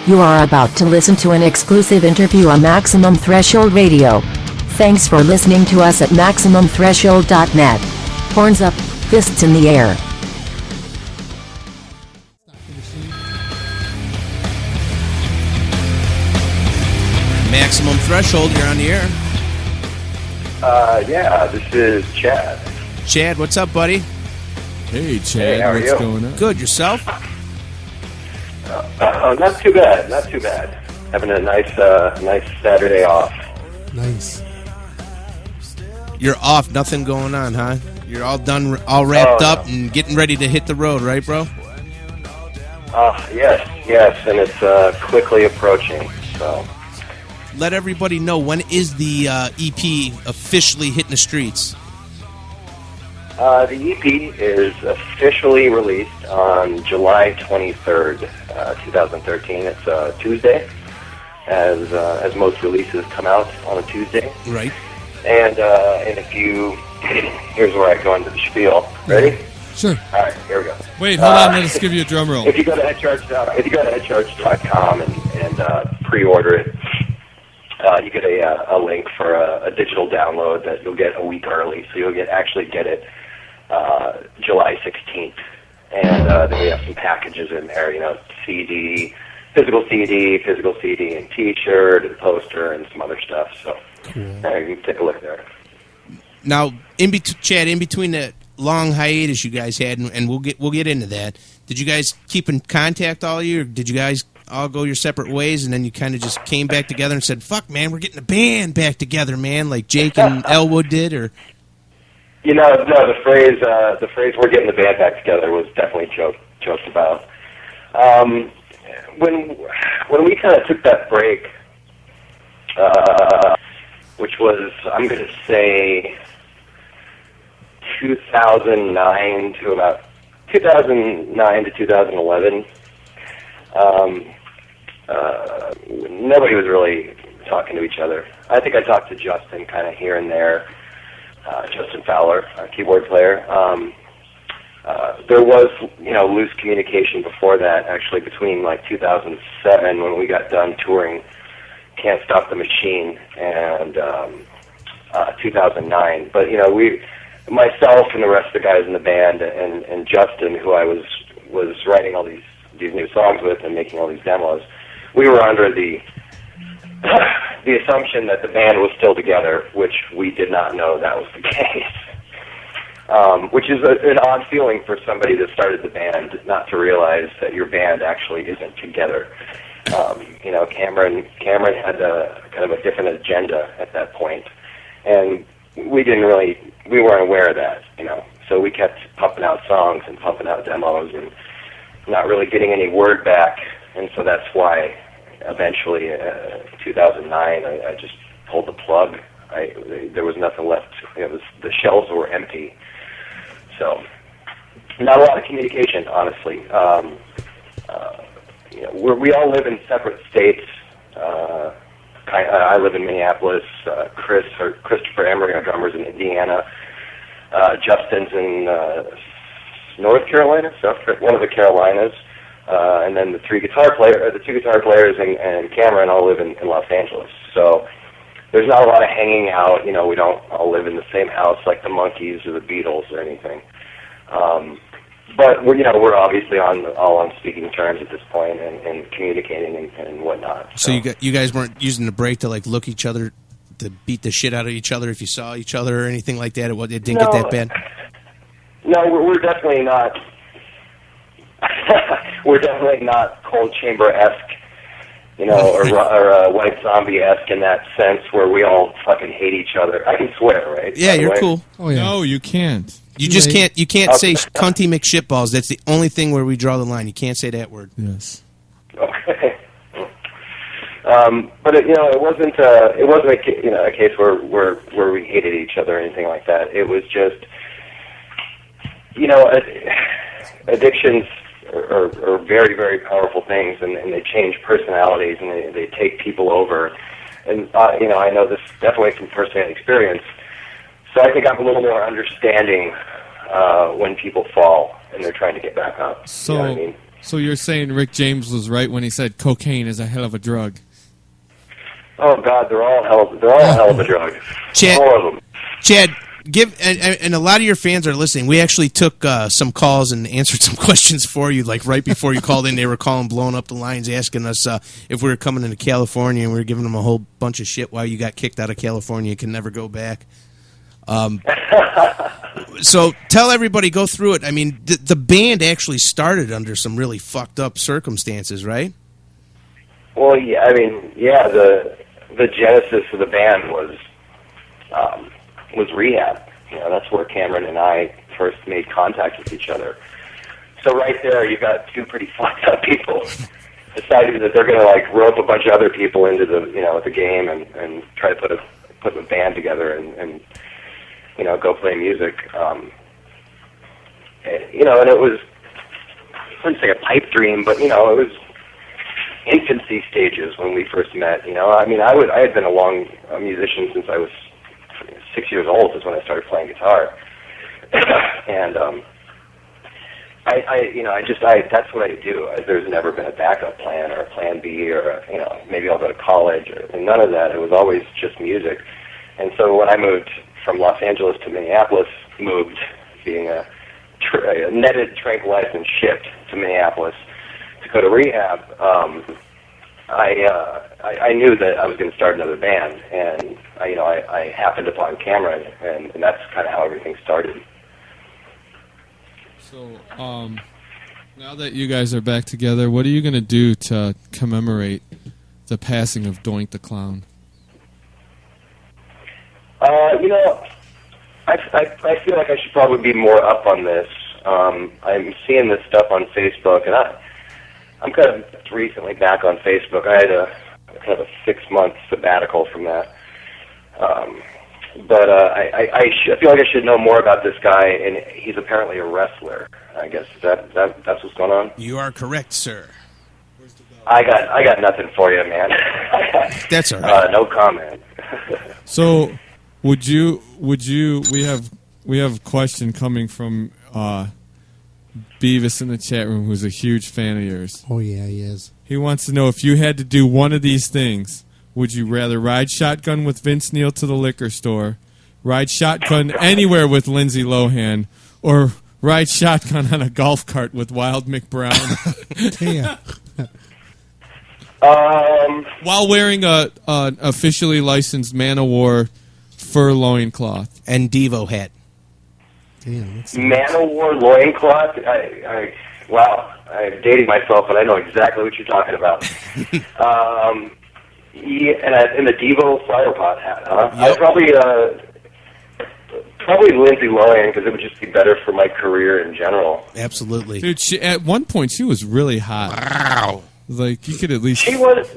You are about to listen to an exclusive interview on Maximum Threshold Radio. Thanks for listening to us at MaximumThreshold.net. Horns up, fists in the air. Maximum Threshold, you're on the air. Yeah, this is Chad. Chad, what's up, buddy? Hey, Chad, Hey, how are what's you? going on? Good, yourself? Not too bad, not too bad. Having a nice Saturday off. Nice. You're off, nothing going on, huh? You're all done, all wrapped up and getting ready to hit the road, right, bro? Yes, and it's quickly approaching, so... Let everybody know, when is the EP officially hitting the streets? The EP is officially released on July 23rd, 2013. It's a Tuesday, as most releases come out on a Tuesday. Right. And if you... Here's where I go into the spiel. Ready? Sure. All right, here we go. Wait, hold on. Let's give you a drum roll. If you go to headcharge.com and pre-order it, you get a link for a digital download that you'll get a week early, so you'll actually get it July 16th. And then we have some packages in there, CD, physical CD, and T-shirt, and poster, and some other stuff. So Cool. you can take a look there. Now, Chad, in between the long hiatus you guys had, and we'll get into that, did you guys keep in contact, all of you, or did you guys all go your separate ways, and then you kind of just came back together and said, fuck, man, we're getting the band back together, man, like Jake and Elwood did, or... No, the phrase "we're getting the band back together" was definitely joked about. When we kind of took that break, which was, I'm going to say, 2009 to 2011. Nobody was really talking to each other. I think I talked to Justin kind of here and there. Justin Fowler, our keyboard player. There was, loose communication before that, actually, between like 2007 when we got done touring Can't Stop the Machine and 2009. But myself and the rest of the guys in the band and Justin, who I was writing all these new songs with and making all these demos, we were under the assumption that the band was still together, which we did not know that was the case. Which is an odd feeling for somebody that started the band, not to realize that your band actually isn't together. Cameron had kind of a different agenda at that point, and we weren't aware of that, So we kept pumping out songs and pumping out demos and not really getting any word back, and so that's why eventually, 2009, I just pulled the plug. There was nothing left. The shelves were empty. So, not a lot of communication, honestly. We all live in separate states. I live in Minneapolis. Christopher Emery, our drummer's in Indiana. Justin's in North Carolina, one of the Carolinas. And then the two guitar players and Cameron all live in Los Angeles. So there's not a lot of hanging out. We don't all live in the same house like the Monkees or the Beatles or anything. But we're obviously all on speaking terms at this point and communicating and whatnot. So you guys weren't using the break to like look each other, to beat the shit out of each other if you saw each other or anything like that? It didn't get that bad? No, we're definitely not. We're definitely not Cold Chamber-esque, or White Zombie-esque in that sense where we all fucking hate each other. I can swear, right? Yeah, you're cool. Oh, yeah. No, you can't. You just can't. You can't say cunty McShitballs. That's the only thing where we draw the line. You can't say that word. Yes. Okay. But it wasn't a case where we hated each other or anything like that. It was just, addictions are very, very powerful things, and they change personalities, and they take people over. And I know this definitely from first-hand experience. So I think I'm a little more understanding when people fall and they're trying to get back up. So, you know what I mean? So you're saying Rick James was right when he said cocaine is a hell of a drug? Oh God, they're all hell of a drug. Chad, all of them. Chad, and a lot of your fans are listening. We actually took some calls and answered some questions for you. Like right before you called in, they were calling, blowing up the lines, asking us if we were coming into California, and we were giving them a whole bunch of shit why you got kicked out of California and can never go back. So tell everybody, go through it. I mean, the band actually started under some really fucked up circumstances, right? Well, yeah, I mean, yeah, the genesis of the band was rehab. You know, that's where Cameron and I first made contact with each other. So right there, you've got two pretty fucked up people deciding that they're going to like rope a bunch of other people into the game and try to put a band together and go play music. And it was, I wouldn't say a pipe dream, but it was infancy stages when we first met. I mean, I had been a musician since I was 6 years old is when I started playing guitar. And that's what I do. There's never been a backup plan or a plan B or maybe I'll go to college and none of that. It was always just music. And so when I moved from Los Angeles to Minneapolis, being a netted, tranquilized, and shipped to Minneapolis to go to rehab, I knew that I was going to start another band, and I happened upon Cameron, and that's kind of how everything started. So, now that you guys are back together, what are you going to do to commemorate the passing of Doink the Clown? I feel like I should probably be more up on this. I'm seeing this stuff on Facebook, and I'm kind of recently back on Facebook. I had a kind of a 6-month sabbatical from that. But I feel like I should know more about this guy, and he's apparently a wrestler. I guess that's what's going on. You are correct, sir. I got nothing for you, man. That's all right. No comment. So, would you? We have a question coming from Beavis in the chat room, who's a huge fan of yours. Oh yeah, he is. He wants to know if you had to do one of these things. Would you rather ride shotgun with Vince Neil to the liquor store, ride shotgun anywhere with Lindsay Lohan, or ride shotgun on a golf cart with Wild Mick Brown? Damn. While wearing a officially licensed Man-O-War fur loincloth. And Devo hat. Damn. Man-O-War loincloth? Wow. I'm dating myself, but I know exactly what you're talking about. And the Devo flower pot hat, huh? Yep. I'd probably Lindsay Lohan, because it would just be better for my career in general. Absolutely. Dude, at one point she was really hot. Wow. Like, you could at least... She was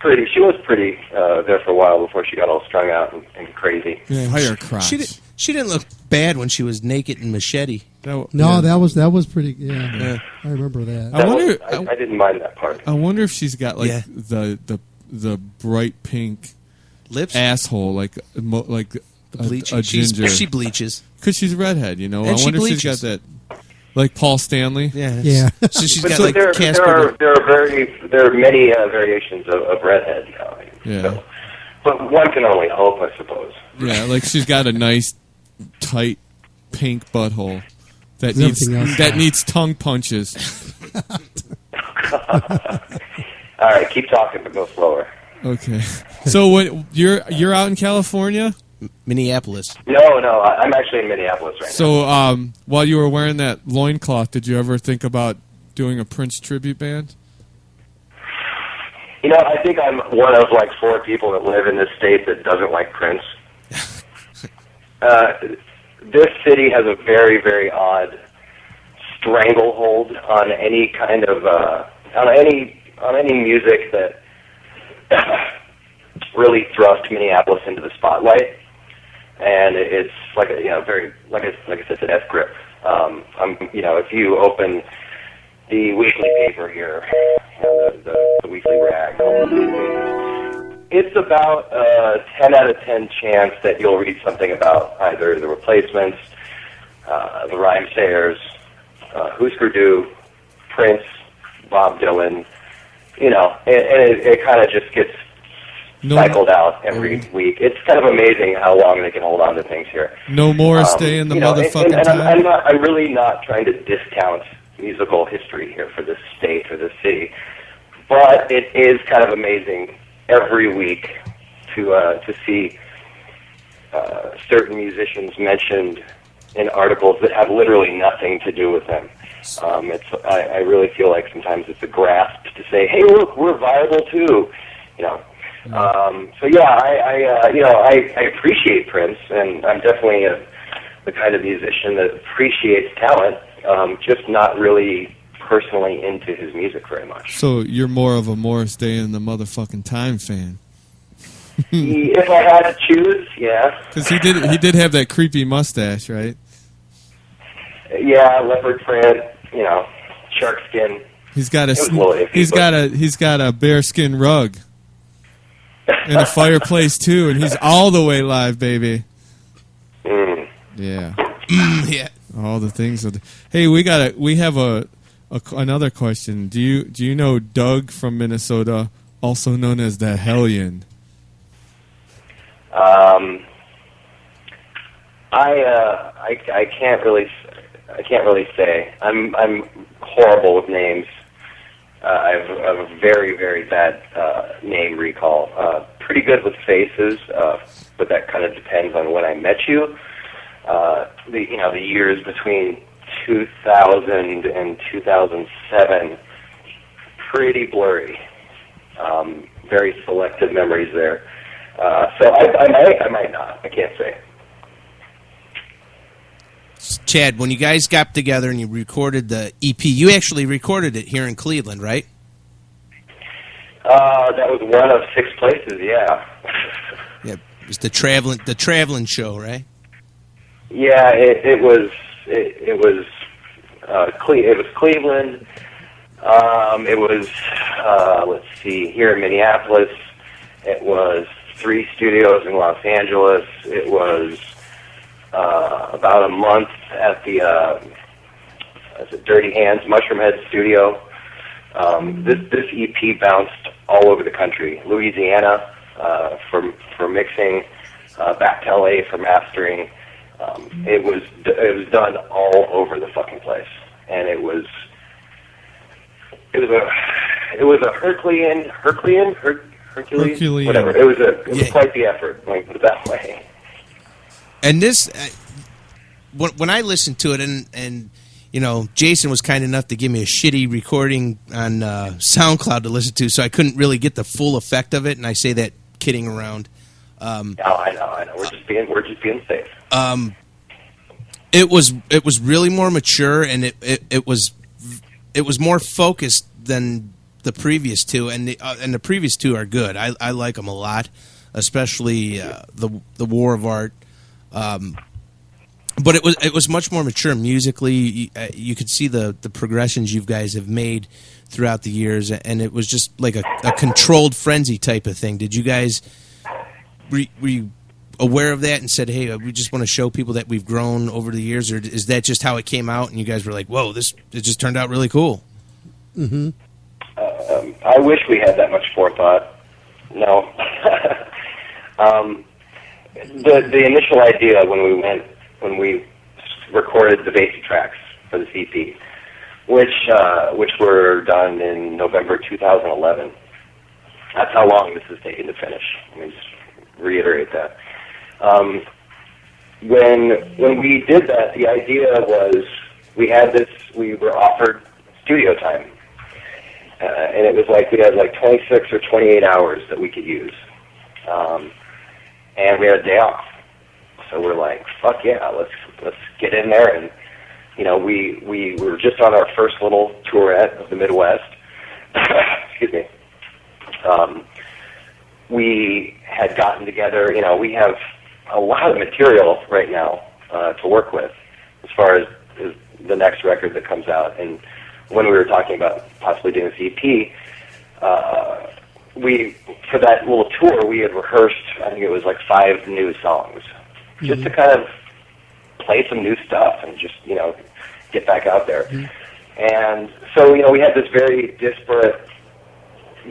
pretty there for a while before she got all strung out and crazy. Yeah, fire crotch. She didn't look bad when she was naked and machete. That was pretty. Yeah. I remember that. I didn't mind that part. I wonder if she's got the bright pink lips, asshole, like a ginger. She bleaches because she's a redhead. And I wonder if she's got that, like Paul Stanley. Yeah. So she's but got so like Casper. There are many variations of redhead now. Yeah. So, but one can only hope, I suppose. Yeah, like she's got a nice, tight, pink butthole that needs tongue punches. All right, keep talking, but go slower. Okay. So when you're out in California? Minneapolis. No, I'm actually in Minneapolis right now. So while you were wearing that loincloth, did you ever think about doing a Prince tribute band? I think I'm one of like 4 people that live in this state that doesn't like Prince. This city has a very, very odd stranglehold on any kind of on any music that really thrust Minneapolis into the spotlight, and it's like very like I said, it's a death grip. If you open the weekly paper here, the weekly rag, it's about a 10 out of 10 chance that you'll read something about either the Replacements, the Rhymesayers, Husker Du, Prince, Bob Dylan, you know, and it kind of just gets cycled out every week. It's kind of amazing how long they can hold on to things here. No more stay in the motherfucking and time. I'm really not trying to discount musical history here for this state or this city, but it is kind of amazing every week to see certain musicians mentioned in articles that have literally nothing to do with them. I really feel like sometimes it's a grasp to say, "Hey, look, we're viable too," you know. So yeah, I appreciate Prince, and I'm definitely the kind of musician that appreciates talent, just not really personally into his music very much. So you're more of a Morris Day in the motherfucking Time fan. If I had to choose, yeah. Because he did have that creepy mustache, right? Yeah, leopard print, you know, shark skin. He's got a It was a little iffy, he's got a bearskin rug and a fireplace too, and he's all the way live, baby. Yeah. Yeah. All the things. Hey, we have another question. Do you know Doug from Minnesota, also known as the Hellion? I can't really say. I'm horrible with names. I have a very, very bad name recall. Pretty good with faces, but that kind of depends on when I met you. The years between 2000 and 2007, pretty blurry. Very selective memories there. So I might not. I can't say. Chad, when you guys got together and you recorded the EP, you actually recorded it here in Cleveland, right? That was one of 6 places, yeah. Yeah, it was the traveling show, right? Yeah, it was Cleveland. It was let's see, here in Minneapolis. It was 3 studios in Los Angeles. It was about a month at the Dirty Hands Mushroom Head studio. This EP bounced all over the country. Louisiana for mixing, back to LA for mastering. It was done all over the fucking place, and it was a Herculean, whatever. It was quite the effort. Let me put it that way. And this, when I listened to it, and you know, Jason was kind enough to give me a shitty recording on SoundCloud to listen to, so I couldn't really get the full effect of it. And I say that kidding around. I know. We're just being safe. It was really more mature, and it was more focused than the previous two, and the previous two are good. I like them a lot, especially the War of Art. But it was much more mature musically. You could see the progressions you guys have made throughout the years, and it was just like a controlled frenzy type of thing. Did you guys were you aware of that and said, "Hey, we just want to show people that we've grown over the years," or is that just how it came out and you guys were like, "Whoa, it just turned out really cool"? Mm-hmm. I wish we had that much forethought. No. The initial idea when we recorded the basic tracks for the EP, which were done in November 2011. That's how long this has taken to finish. Let me just reiterate that. When we did that, the idea was we were offered studio time. And it was like we had like 26 or 28 hours that we could use. And we had a day off. So we're like, fuck yeah, let's get in there. And, you know, we were just on our first little tourette of the Midwest. Excuse me. We had gotten together, you know, we have a lot of material right now to work with as far as the next record that comes out. And when we were talking about possibly doing this EP, for that little tour, we had rehearsed, I think it was like 5 new songs, just to kind of play some new stuff and just, you know, get back out there. And so, we had this very disparate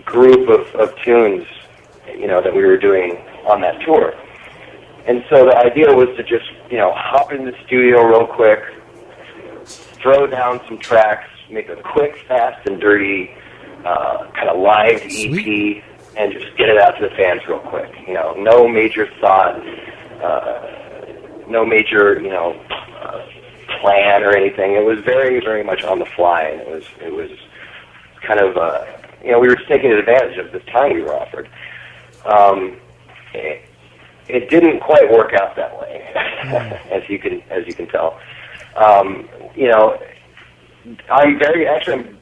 group of tunes, that we were doing on that tour. And so the idea was to just, hop in the studio real quick, throw down some tracks, make a quick, fast, and dirty kind of live EP, and just get it out to the fans real quick. No major thought, no major, plan or anything. It was very, very much on the fly, and it was kind of, we were just taking advantage of the time we were offered. It didn't quite work out that way, as you can tell. I'm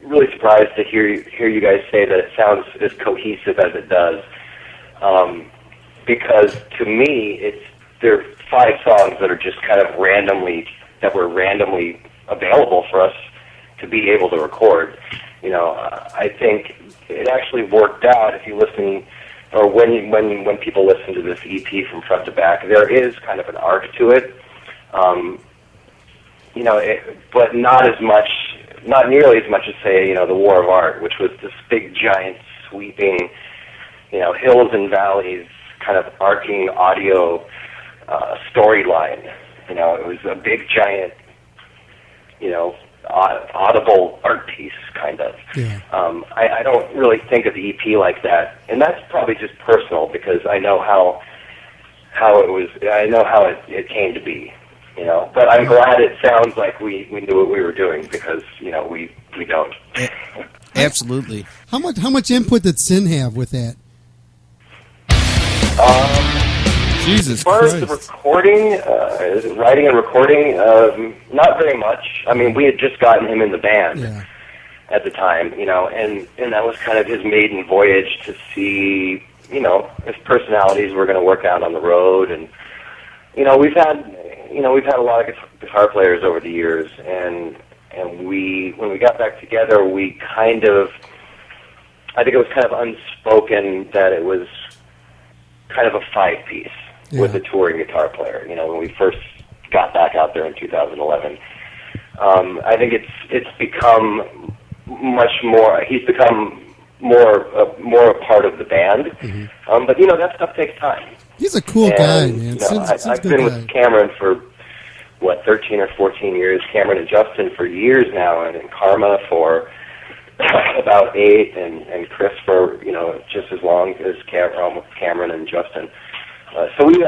really surprised to hear you guys say that it sounds as cohesive as it does, because to me, there are 5 songs that are just kind of randomly available for us to be able to record. I think it actually worked out. If you listen, or when people listen to this EP from front to back, there is kind of an arc to it. But not nearly as much as, say, the War of Art, which was this big, giant, sweeping, hills and valleys, kind of arcing audio storyline. It was a big, giant, audible art piece, kind of. Yeah. I don't really think of the EP like that, and that's probably just personal, because I know how it was. I know how it came to be. But I'm glad it sounds like we knew what we were doing, because we don't. Absolutely. How much input did Sin have with that? Jesus As far Christ. as the recording, writing and recording, not very much. I mean, we had just gotten him in the band at the time, and that was kind of his maiden voyage to see, if personalities were going to work out on the road. And we've had a lot of guitar players over the years, and when we got back together, we kind of, I think it was kind of unspoken that it was kind of a 5-piece with a touring guitar player. When we first got back out there in 2011, I think it's become much more. He's become more a part of the band. Mm-hmm. But that stuff takes time. He's a cool guy, man. I've been with Cameron for 13 or 14 years. Cameron and Justin for years now, and Karma for about 8, and Chris for just as long as Cameron and Justin. So we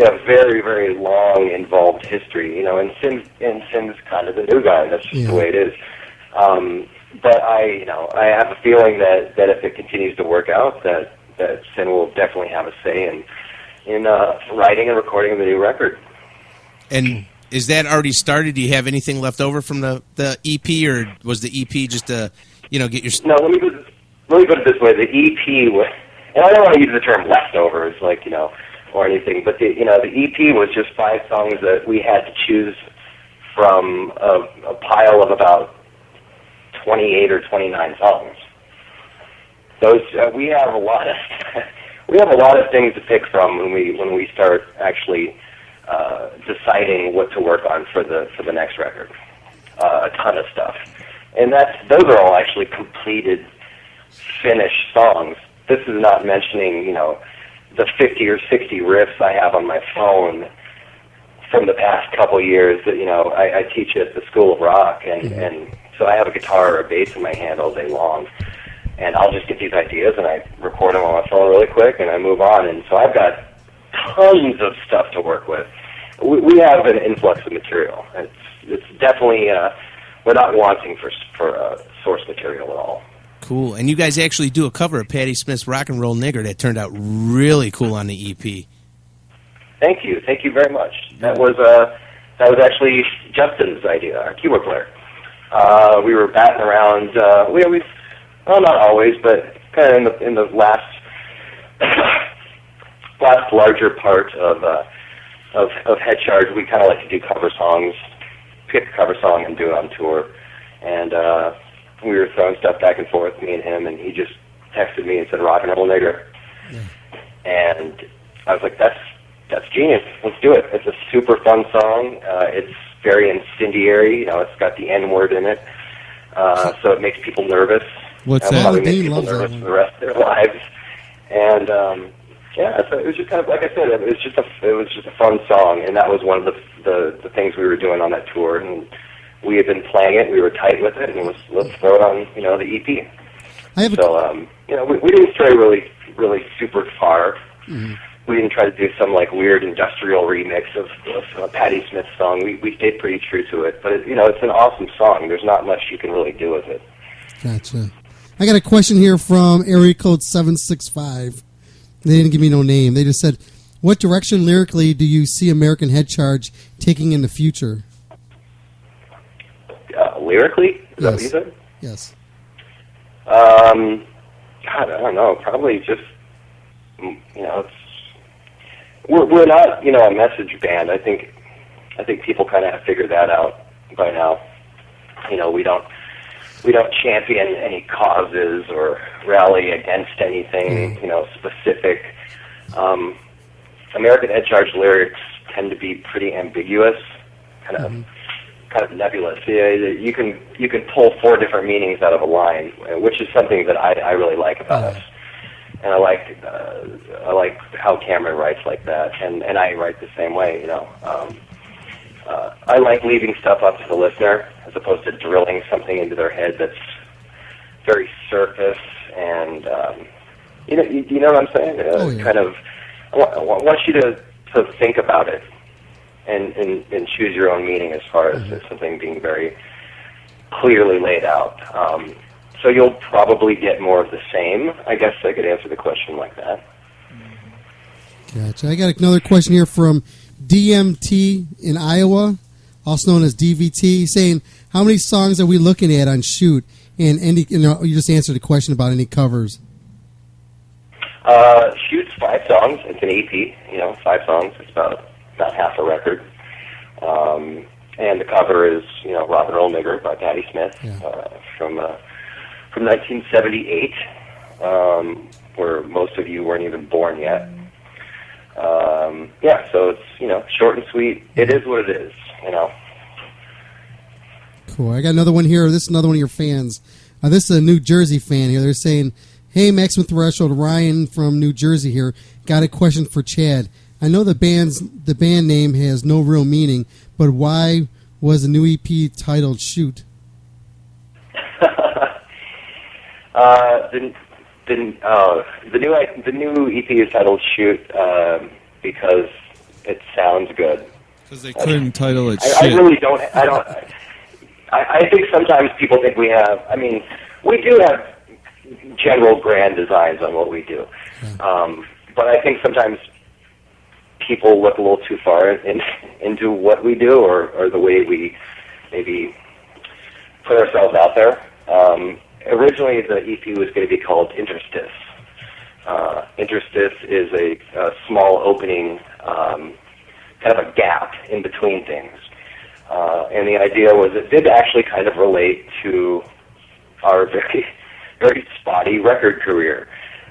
have very, very long involved history, and Sim's kind of the new guy. That's just the way it is. But I have a feeling that if it continues to work out, that Sim will definitely have a say in writing and recording the new record. And is that already started? Do you have anything left over from the EP, or was the EP just to get your? No, let me put it this way: the EP was, and I don't want to use the term leftovers, or anything, but the EP was just 5 songs that we had to choose from a pile of about 28 or 29 songs. Those we have a lot of things to pick from when we start actually deciding what to work on for the next record. A ton of stuff, and those are all actually completed, finished songs. This is not mentioning the 50 or 60 riffs I have on my phone from the past couple years that I teach at the School of Rock, and so I have a guitar or a bass in my hand all day long, and I'll just get these ideas and I record them on my phone really quick and I move on, and so I've got tons of stuff to work with. We have an influx of material. It's definitely we're not wanting for source material at all. Cool. And you guys actually do a cover of Patti Smith's Rock and Roll Nigger that turned out really cool on the EP. Thank you very much. That was actually Justin's idea, our keyboard player. We were batting around. We always, well, not always, but kind of in the last larger part of Head Charge, we kind of like to do cover songs, pick a cover song and do it on tour. And we were throwing stuff back and forth, me and him, and he just texted me and said, "Rock and Roll Nigger." Yeah. And I was like, that's genius. Let's do it. It's a super fun song. It's very incendiary. It's got the N-word in it. so it makes people nervous. What's Probably that? makes Dean people loves that nervous one. for the rest of their lives. And yeah, so it was just kind of like I said, it was just a fun song, and that was one of the things we were doing on that tour. And we had been playing it, we were tight with it, and it was let's throw it on the EP. I have a So we didn't stray really super far. We didn't try to do some like weird industrial remix of a Patti Smith song. We stayed pretty true to it, but it's an awesome song. There's not much you can really do with it. Gotcha. I got a question here from area code 765. They didn't give me no name. They just said, what direction lyrically do you see American Head Charge taking in the future? Lyrically? Is that what you Yes. said? Yes. God, I don't know. Probably just, we're not, a message band. I think people kind of have figured that out by now. We don't champion any causes or rally against anything, specific. American Head Charge lyrics tend to be pretty ambiguous, kind of nebulous. Yeah, you can pull 4 different meanings out of a line, which is something that I really like about us. And I like how Cameron writes like that, and I write the same way. I like leaving stuff up to the listener as opposed to drilling something into their head that's very surface and you know what I'm saying? Yeah. Kind of, I want you to think about it and choose your own meaning as far as something being very clearly laid out. So you'll probably get more of the same. I guess I could answer the question like that. Gotcha. I got another question here from DMT in Iowa, also known as DVT, saying, how many songs are we looking at on Shoot? And any, you just answered the question about any covers. Shoot's 5 songs. It's an EP, 5 songs. It's about half a record. And the cover is, Rock and Roll Nigger by Patti Smith from 1978, where most of you weren't even born yet. So it's, short and sweet. It is what it is, Cool. I got another one here. This is another one of your fans. This is a New Jersey fan here. They're saying, hey, Maximum Threshold, Ryan from New Jersey here. Got a question for Chad. I know the band name has no real meaning, but why was the new EP titled Shoot? The new EP is titled Shoot because it sounds good. Because they couldn't title it I shit. really don't. I think sometimes people think we have. I mean, we do have general grand designs on what we do, but I think sometimes people look a little too far into what we do or the way we maybe put ourselves out there. Originally, the EP was going to be called Interstice. Interstice is a small opening, kind of a gap in between things. And the idea was it did actually kind of relate to our very, very spotty record career.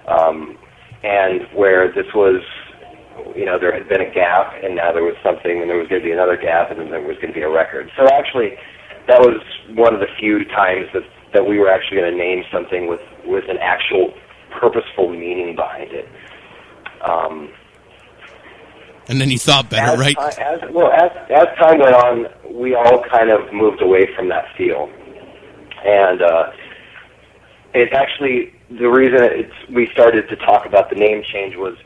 And where this was, there had been a gap, and now there was something, and there was going to be another gap, and then there was going to be a record. So actually, that was one of the few times that we were actually going to name something with an actual purposeful meaning behind it. And then you thought better, right? As time went on, we all kind of moved away from that feel. And it actually, the reason we started to talk about the name change was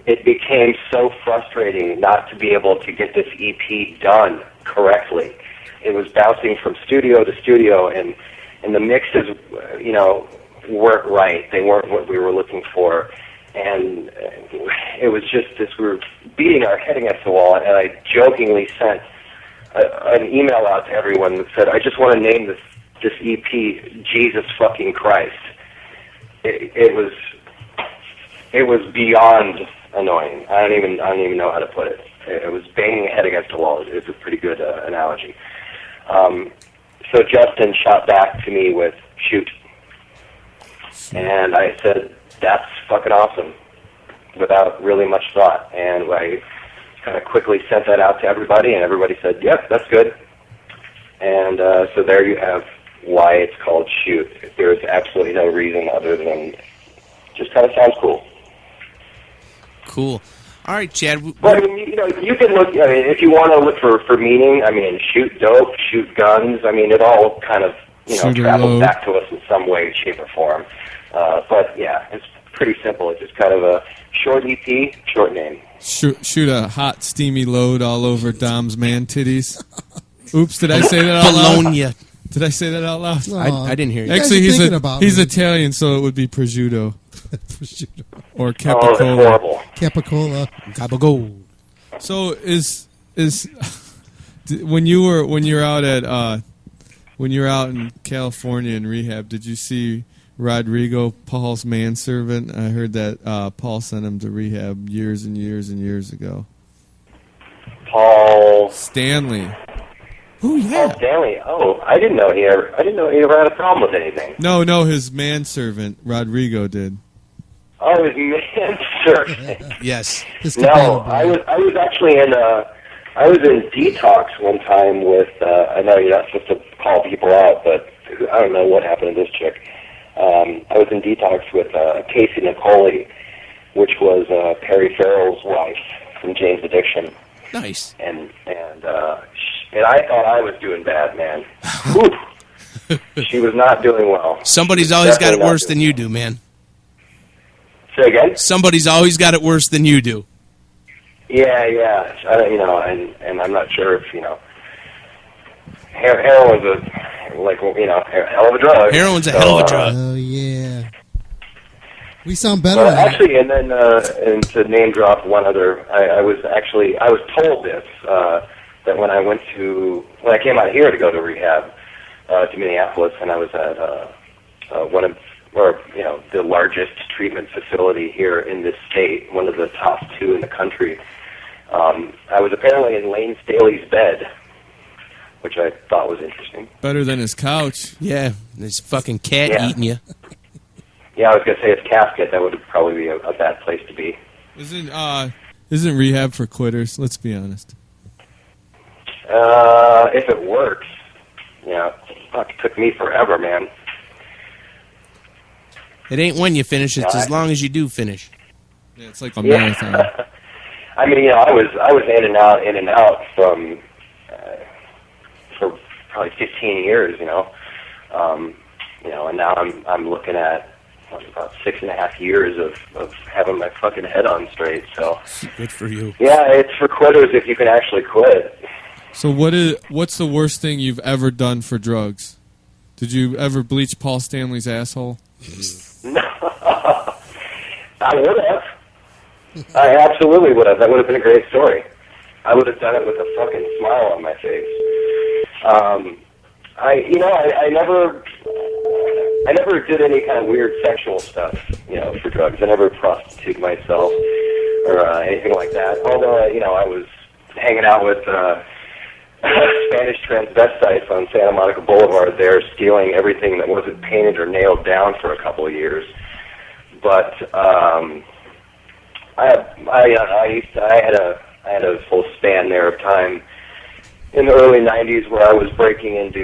it became so frustrating not to be able to get this EP done correctly. It was bouncing from studio to studio, and the mixes, weren't right. They weren't what we were looking for. And it was just this, we were beating our head against the wall, and I jokingly sent an email out to everyone that said, I just want to name this EP Jesus fucking Christ. It was beyond annoying. I don't even know how to put it. It was banging a head against the wall. It's a pretty good analogy. So Justin shot back to me with Shoot. And I said, that's fucking awesome, without really much thought. And I kind of quickly sent that out to everybody, and everybody said, yep, that's good. And so there you have why it's called Shoot. There's absolutely no reason other than just kind of sounds cool. Cool. All right, Chad. But I mean, you can look. I mean, if you want to look for meaning, I mean, shoot dope, shoot guns. I mean, it all kind of travels back to us in some way, shape, or form. But yeah, it's pretty simple. It's just kind of a short EP, short name. Shoot a hot, steamy load all over Dom's man titties. Oops, did I say that out loud? Bologna. Did I say that out loud? I didn't hear you. Actually, he's Italian, so it would be prosciutto. Prosciutto. Or Oh, capicola. that's horrible. Capicola. Gabagool. So is when you were out in California in rehab, did you see Rodrigo, Paul's manservant? I heard that Paul sent him to rehab years and years and years ago. Paul Stanley. Oh yeah. Paul Stanley. Oh, I didn't know he ever had a problem with anything. No, his manservant Rodrigo did. Oh, his manservant. Yes. No, I was actually in detox one time with. I know you're not supposed to call people out, but I don't know what happened to this chick. I was in detox with Casey Nicole, which was Perry Farrell's wife from Jane's Addiction. Nice. And I thought I was doing bad, man. Whew. She was not doing well. Somebody's always got it worse than you do, man. Say again? Somebody's always got it worse than you do. Yeah. And I'm not sure if heroin's a hell of a drug. Heroin's a hell of a drug. Oh yeah. We sound better. Actually, and then and to name drop one other, I was told this that when I came out here to go to rehab to Minneapolis, and I was at the largest treatment facility here in this state, one of the top 2 in the country. I was apparently in Lane Staley's bed, which I thought was interesting. Better than his couch. Yeah, this fucking cat eating you. Yeah, I was gonna say his casket. That would probably be a bad place to be. Isn't rehab for quitters? Let's be honest. If it works, fuck, it took me forever, man. It ain't when you finish; it's as long as you do finish. Yeah, it's like a marathon. I mean, I was in and out from for probably 15 years, and now I'm looking at about 6.5 years of having my fucking head on straight. So good for you. Yeah, it's for quitters if you can actually quit. So what's the worst thing you've ever done for drugs? Did you ever bleach Paul Stanley's asshole? No, I would have. I absolutely would have. That would have been a great story. I would have done it with a fucking smile on my face. I never did any kind of weird sexual stuff, for drugs. I never prostituted myself or anything like that. Although, I was hanging out with Spanish transvestites on Santa Monica Boulevard there, stealing everything that wasn't painted or nailed down for a couple of years. But I had a full span there of time in the early '90s where I was breaking into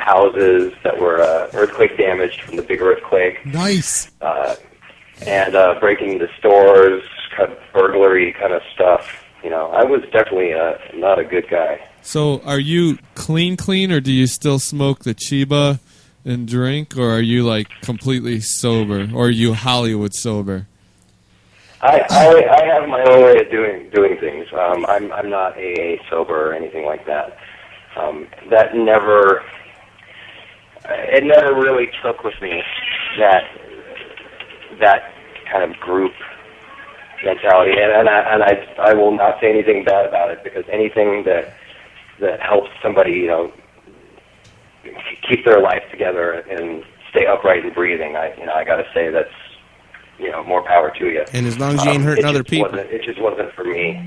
houses that were earthquake damaged from the big earthquake. Nice. And breaking into stores, kind of burglary kind of stuff. I was definitely not a good guy. So, are you clean, or do you still smoke the Chiba and drink, or are you like completely sober, or are you Hollywood sober? I have my own way of doing things. I'm not AA sober or anything like that. That never really took with me that kind of group mentality, and I will not say anything bad about it, because anything that helps somebody keep their life together and stay upright and breathing, I got to say that's more power to you. And as long as you ain't hurting other people, it just wasn't for me,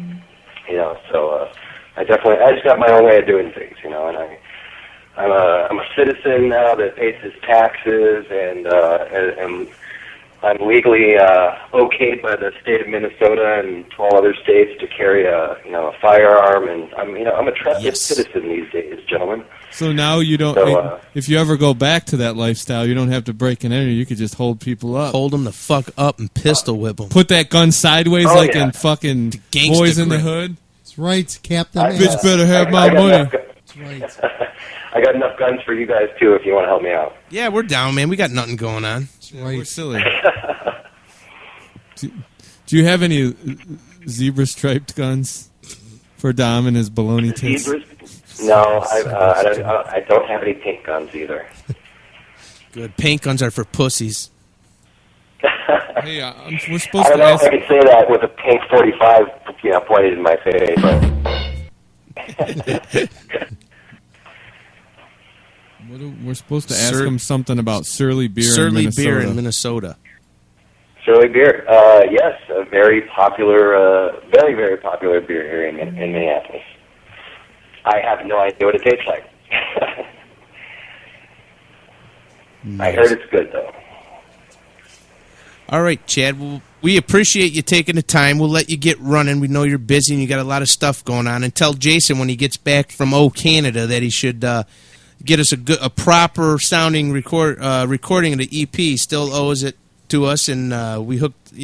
So I just got my own way of doing things, and I'm a citizen now that pays his taxes and I'm legally okayed by the state of Minnesota and 12 other states to carry a firearm, and I'm a trusted citizen these days, gentlemen. So now you don't. If you ever go back to that lifestyle, you don't have to break and enter. You could just hold people up, hold them the fuck up, and pistol whip them. Put that gun sideways in fucking Boys in the Hood. That's right, Captain. Bitch better have my money. That's right. I got enough guns for you guys too, if you want to help me out. Yeah, we're down, man. We got nothing going on. Right. We're silly. Do you have any zebra striped guns for Dom and his baloney tits? Zebras? No, I don't have any pink guns either. Good. Pink guns are for pussies. Hey, we're supposed I don't to know ask. if I can say that with a pink 45, pointed in my face. But We're supposed to ask him something about Surly beer. Surly beer in Minnesota. Surly beer, yes, a very popular, very, very popular beer here in Minneapolis. I have no idea what it tastes like. Nice. I heard it's good, though. All right, Chad. Well, we appreciate you taking the time. We'll let you get running. We know you're busy and you got a lot of stuff going on. And tell Jason when he gets back from Canada that he should get us a proper sounding recording of the EP. Still owes it to us, and we hooked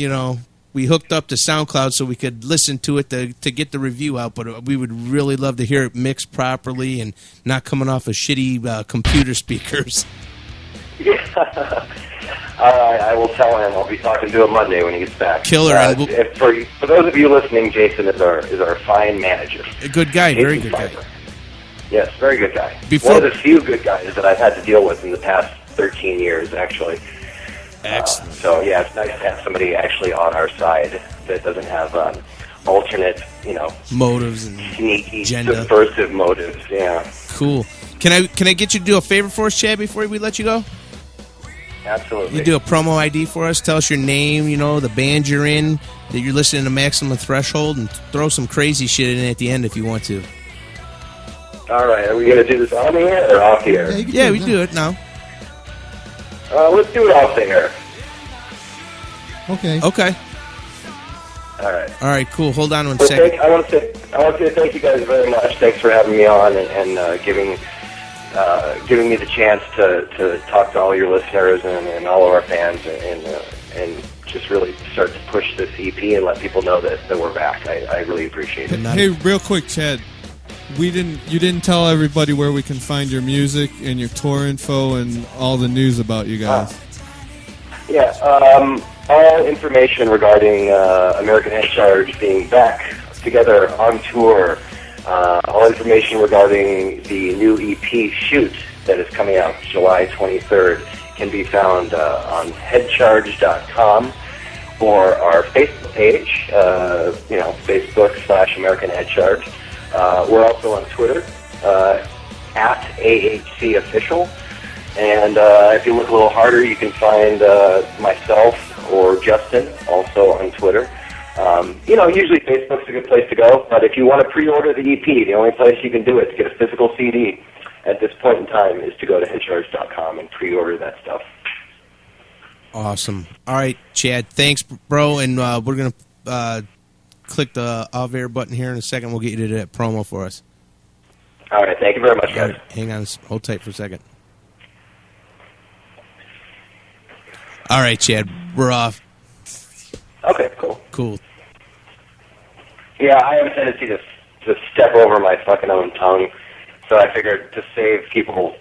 up to SoundCloud so we could listen to it to get the review out. But we would really love to hear it mixed properly and not coming off of shitty computer speakers. Yeah. All right, I will tell him. I'll be talking to him Monday when he gets back. Killer. For those of you listening, Jason is our fine manager. A good guy, very good guy. Yes, very good guy. One of the few good guys that I've had to deal with in the past 13 years, actually. Excellent. So, yeah, it's nice to have somebody actually on our side that doesn't have alternate, motives and sneaky, agenda. subversive motives. Yeah. Cool. Can I get you to do a favor for us, Chad, before we let you go? Absolutely. You do a promo ID for us. Tell us your name, the band you're in, that you're listening to Maximum Threshold, and throw some crazy shit in at the end if you want to. All right. Are we going to do this on the air or off the air? Yeah, we do it now. Let's do it off the air. Okay. All right. All right, cool. Hold on one second. I want to say thank you guys very much. Thanks for having me on and giving me the chance to talk to all your listeners and all of our fans and just really start to push this EP and let people know that we're back. I really appreciate it. Hey, real quick, Chad. You didn't tell everybody where we can find your music and your tour info and all the news about you guys. All information regarding American Head Charge being back together on tour, all information regarding the new EP Shoot that is coming out July 23rd can be found on headcharge.com or our Facebook page, Facebook.com/American Head Charge. We're also on Twitter, at AHC Official. And if you look a little harder, you can find myself or Justin also on Twitter. Usually Facebook's a good place to go, but if you want to pre-order the EP, the only place you can do it to get a physical CD at this point in time is to go to headcharge.com and pre-order that stuff. Awesome. All right, Chad, thanks, bro, and we're going to click the off-air button here in a second. We'll get you to that promo for us. All right, thank you very much, guys. Right, hang on, hold tight for a second. All right, Chad, we're off. Okay, cool. Cool. Yeah, I have a tendency to step over my fucking own tongue, so I figured to save people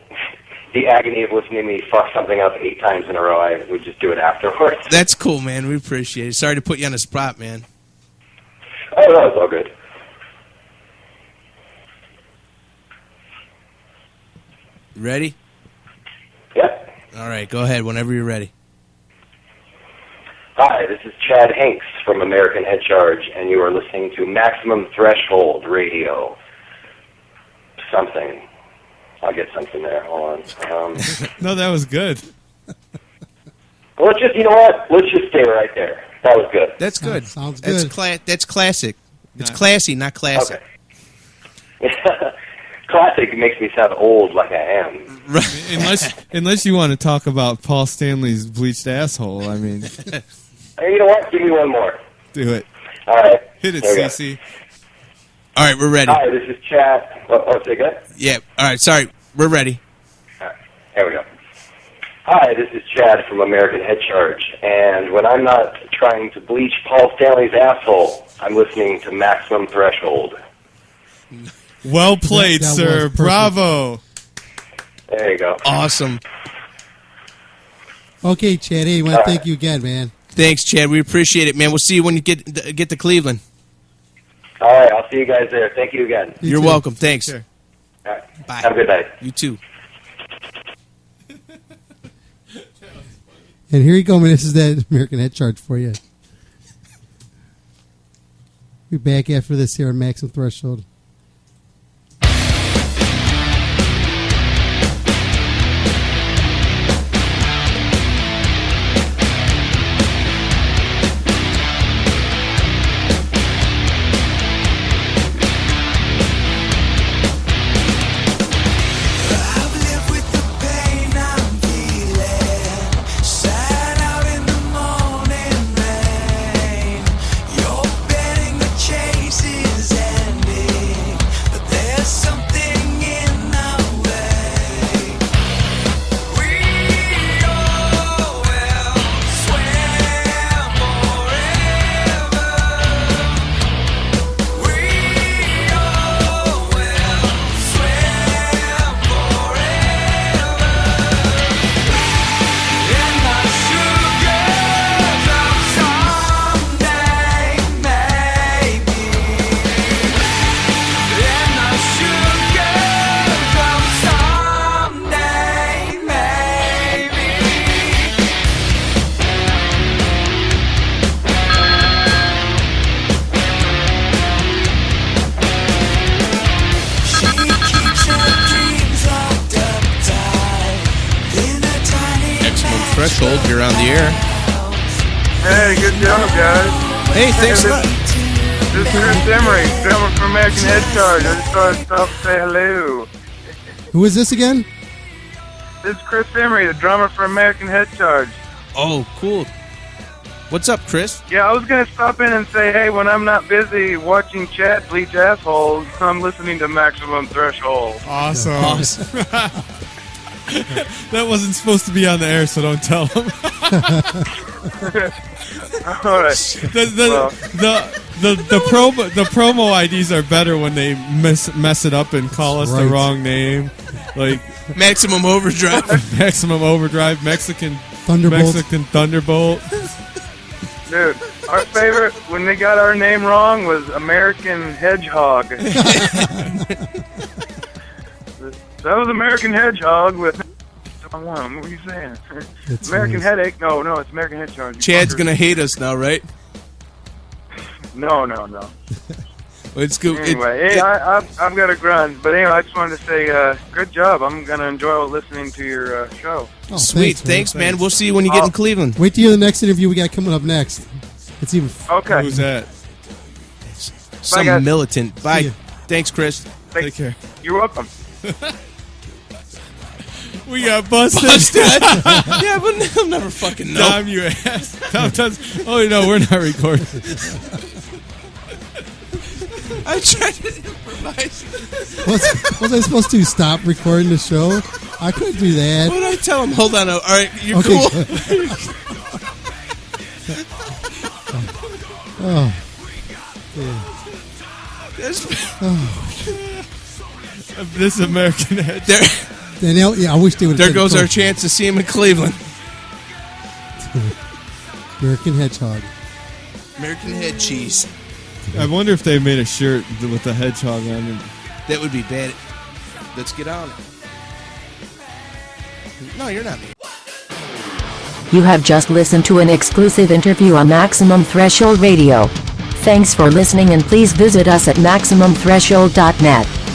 the agony of listening to me fuck something up 8 times in a row, I would just do it afterwards. That's cool, man. We appreciate it. Sorry to put you on the spot, man. Oh, no, it's all good. Ready? Yep. All right, go ahead whenever you're ready. Hi, this is Chad Hanks from American Head Charge, and you are listening to Maximum Threshold Radio. Something. I'll get something there. Hold on. No, that was good. Well, let's just, you know what? Let's just stay right there. That was good. That's good. Sounds good. That's classic. It's classy, not classic. Okay. classic makes me sound old like I am. Unless you want to talk about Paul Stanley's bleached asshole. I mean, Hey, you know what? Give me one more. do it. All right. Hit it, Here we go. CC. All right, we're ready. Hi, this is Chad. Say good? Yeah. All right. Sorry, we're ready. All right. Here we go. Hi, this is Chad from American Head Charge, and when I'm not trying to bleach Paul Stanley's asshole, I'm listening to Maximum Threshold. Well played, That sir. was perfect. Bravo. There you go. Awesome. Okay, Chad. Hey, I want to thank you again, man. Thanks, Chad. We appreciate it, man. We'll see you when you get to Cleveland. All right, I'll see you guys there. Thank you again. You You're too. welcome. Thanks. Sure. All right. Bye. Have a good night. You too. And here you go, man. This is that American Head Charge for you. Be back after this here on Maximum Threshold. Threshold, you're on the air. Hey, good job, guys. Hey, thanks a lot. This is Chris Emery, drummer for American Head Charge. I just thought I'd stop and say hello. Who is this again? This is Chris Emery, the drummer for American Head Charge. Oh, cool. What's up, Chris? Yeah, I was going to stop in and say, hey, when I'm not busy watching Chad bleach assholes, I'm listening to Maximum Threshold. Awesome. Awesome. That wasn't supposed to be on the air, so don't tell them. All right. The promo IDs are better when they mess it up and call us the Right. wrong name, like Maximum Overdrive. Maximum Overdrive, Mexican Thunderbolt. Thunderbolt. Dude, our favorite, when they got our name wrong, was American Hedgehog. That was American Hedgehog with... What are you saying? That's American nice. Headache? No, it's American Hedgehog. Chad's going to hate us now, right? No. Well, it's good. Anyway, hey, I've got to grunt. But anyway, I just wanted to say, good job. I'm going to enjoy listening to your show. Oh, Sweet. Thanks, man. We'll see you when you get in Cleveland. Wait till you hear the next interview we got coming up next. It's even. Okay. Who's that? Some guys. militant. Bye. See ya. Thanks, Chris. Take care. You're welcome. We got busted. Yeah, but I'll never fucking know. Dom, you ass. Tom does. Oh no, we're not recording. I tried to improvise. Was I supposed to stop recording the show? I couldn't do that. What did I tell him? Hold on. All right, you're Okay, cool. good. Oh. This American Head. There, Danielle, yeah, I wish they would. there goes our chance to see him in Cleveland. American Hedgehog. American head cheese. I wonder if they made a shirt with the hedgehog on it. That would be bad. Let's get on it. No, you're not me. You have just listened to an exclusive interview on Maximum Threshold Radio. Thanks for listening and please visit us at MaximumThreshold.net.